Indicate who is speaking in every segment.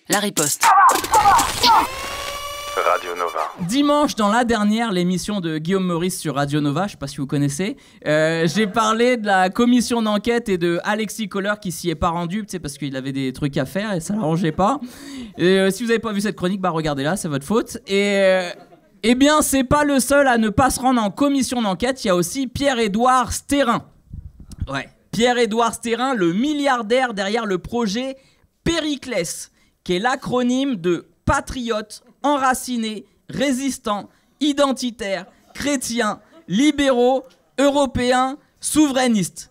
Speaker 1: La riposte.
Speaker 2: Radio Nova.
Speaker 3: Dimanche, dans la dernière, l'émission de Guillaume Meurice sur Radio Nova, je sais pas si vous connaissez, j'ai parlé de la commission d'enquête et de Alexis Kohler qui s'y est pas rendu, parce qu'il avait des trucs à faire et ça l'arrangeait pas. Et si vous avez pas vu cette chronique, bah regardez-la, c'est votre faute. Et eh bien, c'est pas le seul à ne pas se rendre en commission d'enquête, il y a aussi Pierre-Édouard Stérin. Ouais, Pierre-Édouard Stérin, le milliardaire derrière le projet Périclès, qui est l'acronyme de patriote, enracinés, résistants, identitaires, chrétiens, libéraux, européens, souverainistes.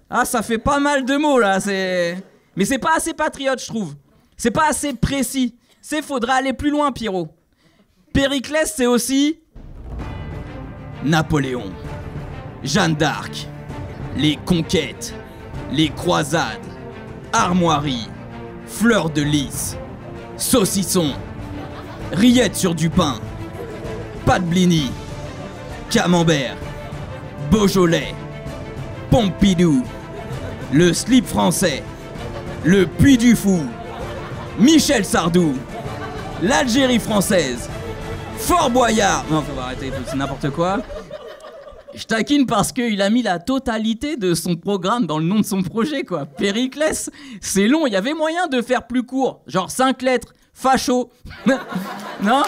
Speaker 3: Ah, ça fait pas mal de mots là, mais c'est pas assez patriote, je trouve. C'est pas assez précis. Faudrait aller plus loin, Pierrot. Périclès, c'est aussi Napoléon, Jeanne d'Arc, les conquêtes, les croisades, armoiries, fleurs de lys, saucisson, rillettes sur du pain, pâte blini, camembert, Beaujolais, Pompidou, le slip français, le Puy du Fou, Michel Sardou, l'Algérie française, Fort Boyard. Non, faut arrêter, c'est n'importe quoi. Je taquine parce qu'il a mis la totalité de son programme dans le nom de son projet, quoi. Périclès, c'est long, il y avait moyen de faire plus court, genre 5 lettres. Facho. Non?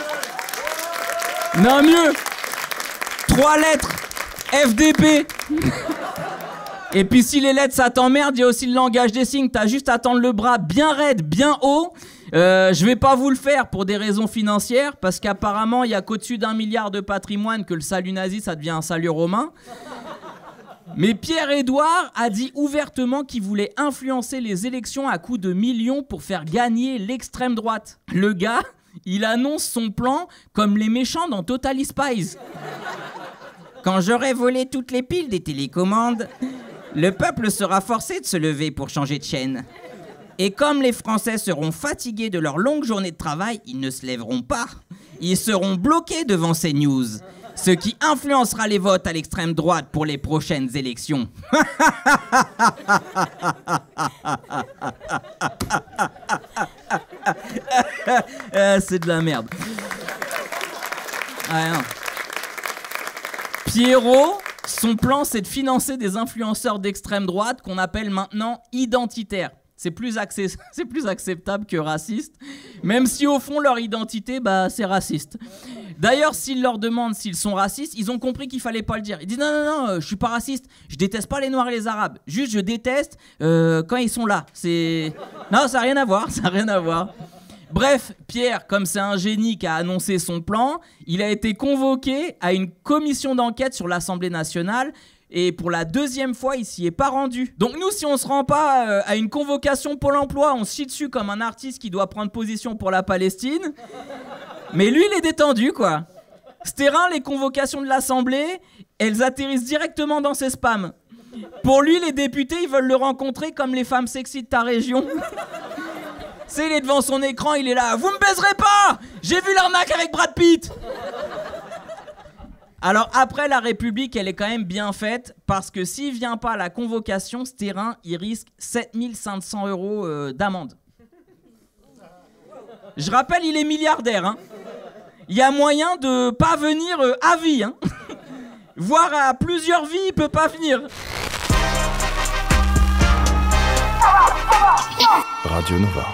Speaker 3: Non, mieux. 3 lettres. FDP. Et puis si les lettres ça t'emmerde, il y a aussi le langage des signes. T'as juste à tendre le bras bien raide, bien haut. Je vais pas vous le faire pour des raisons financières, parce qu'apparemment il y a qu'au-dessus d'1 milliard de patrimoine que le salut nazi ça devient un salut romain. Mais Pierre-Édouard a dit ouvertement qu'il voulait influencer les élections à coups de millions pour faire gagner l'extrême droite. Le gars, il annonce son plan comme les méchants dans Totally Spies. Quand j'aurai volé toutes les piles des télécommandes, le peuple sera forcé de se lever pour changer de chaîne. Et comme les Français seront fatigués de leur longue journée de travail, ils ne se lèveront pas. Ils seront bloqués devant ces news. Ce qui influencera les votes à l'extrême droite pour les prochaines élections. C'est de la merde. Ah, non. Pierrot, son plan, c'est de financer des influenceurs d'extrême droite qu'on appelle maintenant identitaires. C'est plus acceptable que raciste, même si au fond leur identité, c'est raciste. D'ailleurs, s'ils leur demandent s'ils sont racistes, ils ont compris qu'il fallait pas le dire. Ils disent non, je suis pas raciste, je déteste pas les Noirs et les Arabes. Juste, je déteste quand ils sont là. Non, ça n'a rien à voir, Bref, Pierre, comme c'est un génie qui a annoncé son plan, il a été convoqué à une commission d'enquête sur l'Assemblée nationale. Et pour la 2e fois, il s'y est pas rendu. Donc nous, si on se rend pas à une convocation Pôle emploi, on se chie dessus comme un artiste qui doit prendre position pour la Palestine. Mais lui, il est détendu, quoi. Stérin, les convocations de l'Assemblée, elles atterrissent directement dans ses spams. Pour lui, les députés, ils veulent le rencontrer comme les femmes sexy de ta région. Il est devant son écran, il est là. Vous me baiserez pas! J'ai vu l'arnaque avec Brad Pitt! Alors après, la République, elle est quand même bien faite, parce que s'il vient pas à la convocation, Stérin, il risque 7 500 € d'amende. Je rappelle, il est milliardaire, hein. Il y a moyen de pas venir à vie, hein. Voire à plusieurs vies, il peut pas venir.
Speaker 2: Radio Nova.